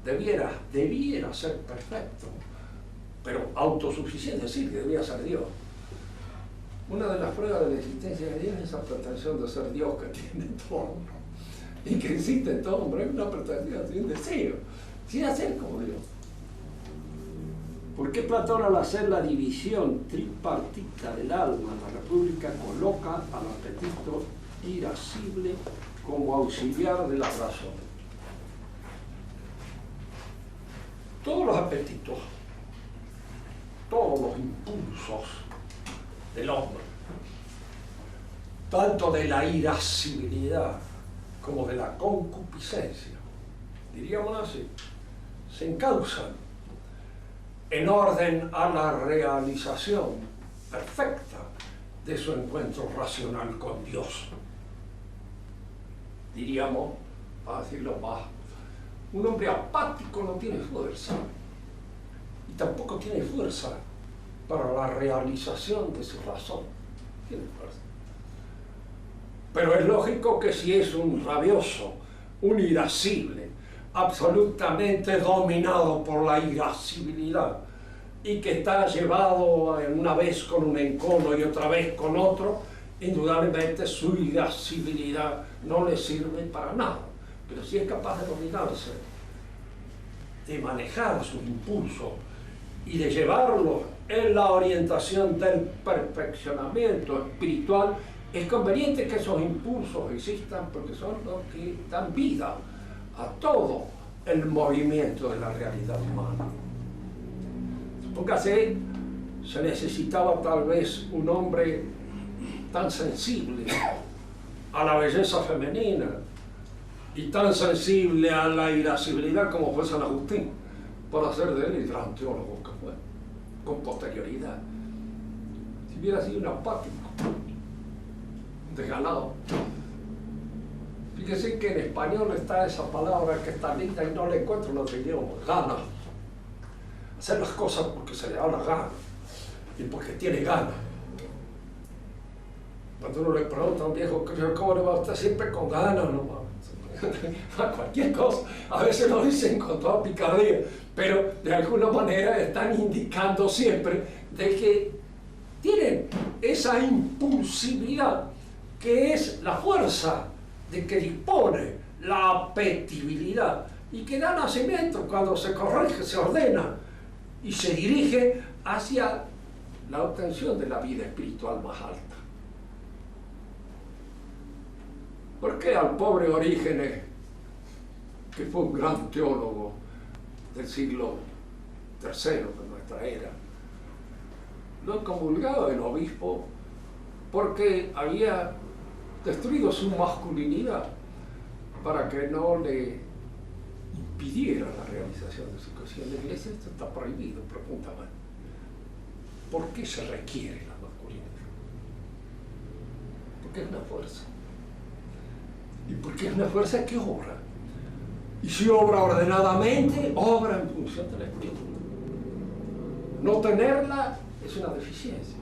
Speaker 1: debiera ser perfecto, pero autosuficiente, es decir, que debía ser Dios. Una de las pruebas de la existencia de Dios es esa pretensión de ser Dios que tiene todo, y que existe en todo hombre, es una pretensión, un deseo, sin hacer como Dios. ¿Por qué Platón, al hacer la división tripartita del alma en la República, coloca al apetito irascible como auxiliar de la razón? todos los apetitos, todos los impulsos del hombre, tanto de la irascibilidad como de la concupiscencia, diríamos así, se encausan en orden a la realización perfecta de su encuentro racional con Dios. Diríamos, para decirlo más, un hombre apático no tiene fuerza y tampoco tiene fuerza para la realización de su razón. Tiene fuerza. Pero es lógico que si es un rabioso, un irascible, absolutamente dominado por la irascibilidad y que está llevado una vez con un encono y otra vez con otro, indudablemente su irascibilidad no le sirve para nada. Pero si es capaz de dominarse, de manejar sus impulsos y de llevarlos en la orientación del perfeccionamiento espiritual, es conveniente que esos impulsos existan porque son los que dan vida a todo el movimiento de la realidad humana. Póngase, se necesitaba tal vez un hombre tan sensible a la belleza femenina y tan sensible a la irascibilidad como fue San Agustín, para hacer de él el gran teólogo que fue, con posterioridad. Si hubiera sido un apático, desganado. Fíjese que en español está esa palabra que está linda y no la encuentro en otro idioma, gana. Hacer las cosas porque se le da la gana y porque tiene ganas. Cuando uno le pregunta a un viejo, ¿cómo le va a estar? Siempre con ganas nomás. A cualquier cosa, a veces lo dicen con toda picardía, pero de alguna manera están indicando siempre de que tienen esa impulsividad que es la fuerza de que dispone la apetibilidad y que da nacimiento cuando se corrige, se ordena y se dirige hacia la obtención de la vida espiritual más alta. ¿Por qué al pobre Orígenes, que fue un gran teólogo del siglo III de nuestra era, lo excomulgaba el obispo porque había destruido su masculinidad para que no le impidiera la realización de su cosilla? En la iglesia esto está prohibido profundamente. ¿Por qué se requiere la masculinidad? Porque es una fuerza. Y porque es una fuerza que obra. Y si obra ordenadamente, obra en función del espíritu. No tenerla es una deficiencia.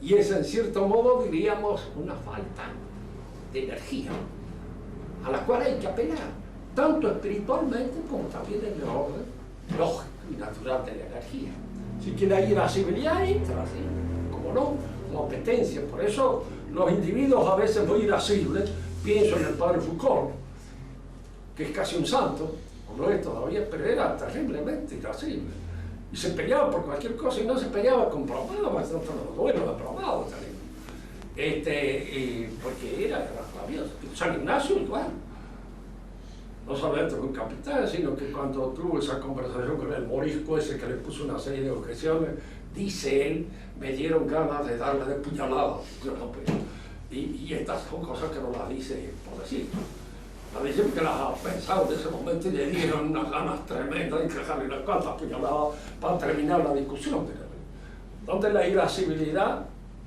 Speaker 1: Y es en cierto modo, diríamos, una falta de energía, a la cual hay que apelar, tanto espiritualmente como también en el orden lógico y natural de la energía. Si que la irascibilidad entra, ¿sí? Como no, como apetencia. Por eso los individuos a veces muy irascibles, pienso en el padre Foucault, que es casi un santo, o no es todavía, pero era terriblemente irascible. Y se peleaba por cualquier cosa y no se peleaba con bromadas, no duelo de bromadas, porque era rabioso. San Ignacio igual. No solamente fue un capitán, sino que cuando tuvo esa conversación con el morisco ese que le puso una serie de objeciones, dice él, me dieron ganas de darle de puñaladas. Y estas son cosas que no las dice por decir. Las dice porque las ha pensado en ese momento y le dieron unas ganas tremendas de encajarle unas cuantas puñaladas para terminar la discusión. Donde la irascibilidad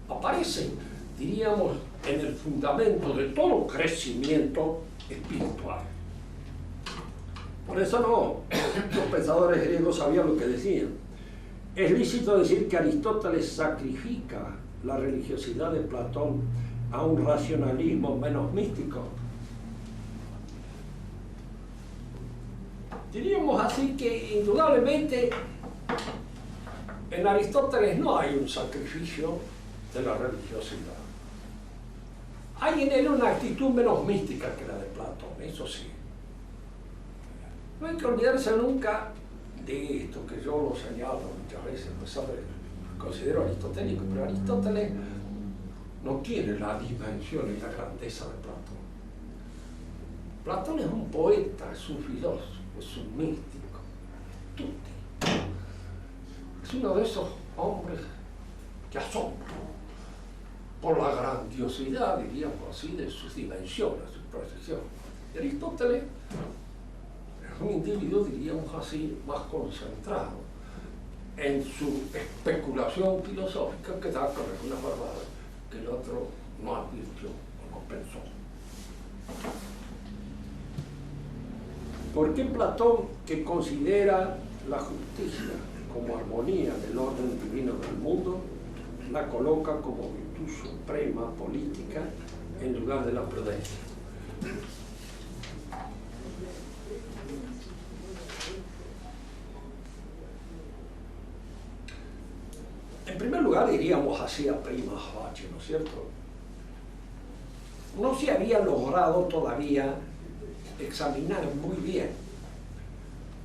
Speaker 1: aparece, diríamos, en el fundamento de todo crecimiento espiritual. Por eso los pensadores griegos sabían lo que decían. Es lícito decir que Aristóteles sacrifica la religiosidad de Platón a un racionalismo menos místico. Diríamos así que indudablemente en Aristóteles no hay un sacrificio de la religiosidad. Hay en él una actitud menos mística que la de Platón, eso sí. No hay que olvidarse nunca de esto, que yo lo señalo muchas veces, lo considero aristotélico, pero Aristóteles no tiene la dimensión y la grandeza de Platón. Platón es un poeta, es un filósofo, es un místico. virtuti. Es uno de esos hombres que asombra por la grandiosidad, diríamos así, de sus dimensiones, sus proyecciones. Aristóteles es un individuo, diríamos así, más concentrado en su especulación filosófica que da con algunas verdades que el otro no advirtió o no pensó. ¿Por qué Platón, que considera la justicia como armonía del orden divino del mundo, la coloca como virtud suprema política en lugar de la prudencia? En primer lugar, diríamos así a prima facie, ¿no es cierto? No se había logrado todavía examinar muy bien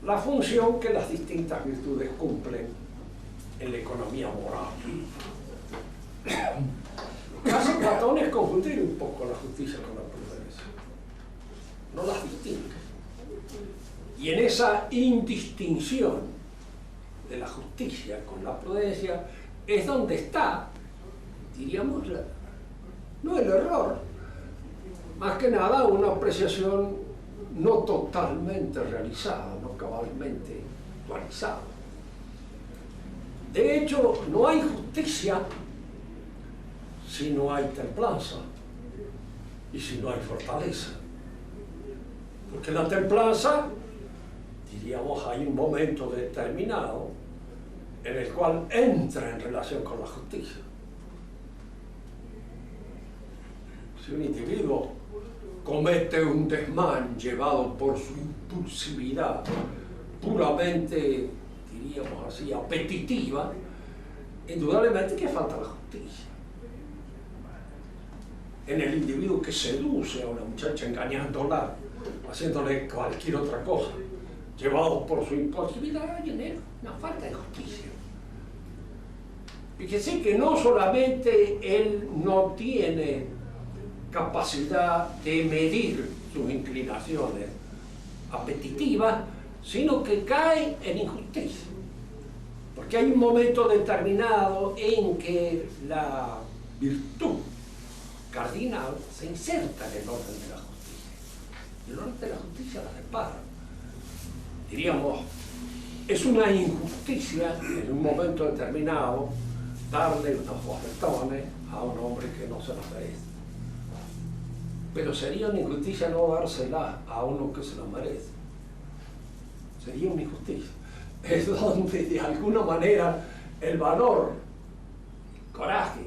Speaker 1: la función que las distintas virtudes cumplen en la economía moral. Lo que hace Platón es confundir un poco la justicia con la prudencia. No las distingue. Y en esa indistinción de la justicia con la prudencia es donde está, diríamos, no el error, más que nada una apreciación no totalmente realizada, no cabalmente actualizada. De hecho, no hay justicia si no hay templanza y si no hay fortaleza. Porque la templanza, diríamos, hay un momento determinado en el cual entra en relación con la justicia. Si un individuo comete un desmán llevado por su impulsividad puramente, diríamos así, apetitiva, indudablemente que falta la justicia. En el individuo que seduce a una muchacha engañándola, haciéndole cualquier otra cosa, llevado por su impulsividad, hay en él una falta de justicia. Fíjese que no solamente él no tiene capacidad de medir sus inclinaciones apetitivas, sino que cae en injusticia. Porque hay un momento determinado en que la virtud cardinal se inserta en el orden de la justicia. Y el orden de la justicia la separa. Diríamos, es una injusticia en un momento determinado darle unos bofetones a un hombre que no se los merece. Pero sería una injusticia no dársela a uno que se la merece. Sería una injusticia. Es donde de alguna manera el valor, el coraje,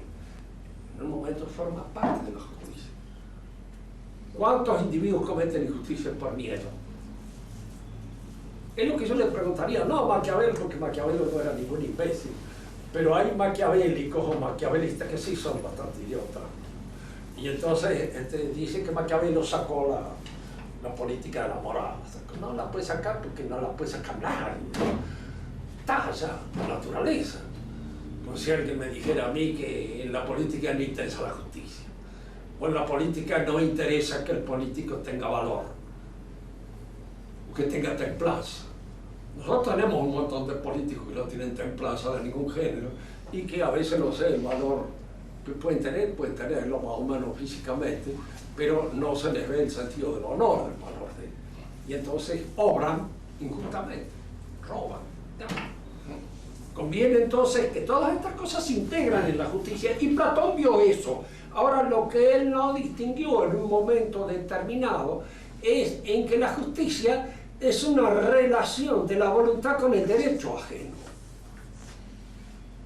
Speaker 1: en un momento forma parte de la justicia. ¿Cuántos individuos cometen injusticia por miedo? Es lo que yo le preguntaría, no a Maquiavelo, porque Maquiavelo no era ningún imbécil, pero hay maquiavélicos o maquiavelistas que sí son bastante idiotas. Y entonces dice que Maquiavelo sacó la política de la moral. No la puede sacar porque no la puede sacar nadie. Está allá, la naturaleza. Como si alguien me dijera a mí que en la política no interesa la justicia. O en la política no interesa que el político tenga valor. O que tenga templanza. Nosotros tenemos un montón de políticos que no tienen templanza de ningún género y que a veces, no sé, el valor que pueden tenerlo más o menos físicamente, pero no se les ve el sentido del honor, del valor de él. Y entonces obran injustamente, roban. ¿No? Conviene entonces que todas estas cosas se integran en la justicia, y Platón vio eso. Ahora, lo que él no distinguió en un momento determinado es en que la justicia es una relación de la voluntad con el derecho ajeno.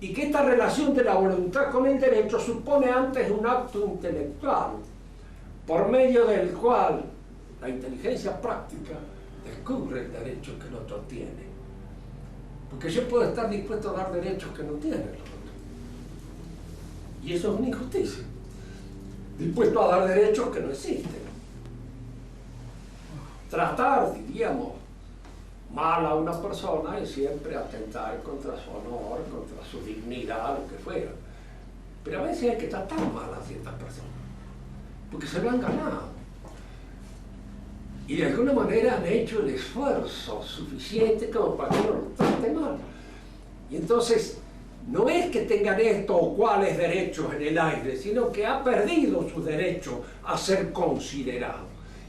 Speaker 1: Y que esta relación de la voluntad con el derecho supone antes un acto intelectual, por medio del cual la inteligencia práctica descubre el derecho que el otro tiene. Porque yo puedo estar dispuesto a dar derechos que no tiene el otro. Y eso es una injusticia. Dispuesto a dar derechos que no existen. Tratar, diríamos, mal a una persona es siempre atentar contra su honor, contra su dignidad, lo que fuera. Pero a veces hay que tratar mal a ciertas personas, porque se lo han ganado. y de alguna manera han hecho el esfuerzo suficiente como para que no lo trate mal. Y entonces, no es que tengan estos o cuáles derechos en el aire, sino que ha perdido su derecho a ser considerado.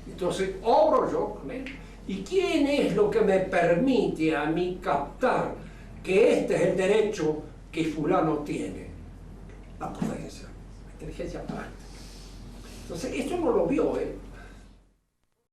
Speaker 1: Entonces, obro yo con él. ¿Y quién es lo que me permite a mí captar que este es el derecho que fulano tiene? La prudencia, la inteligencia práctica. Entonces, esto no lo vio él.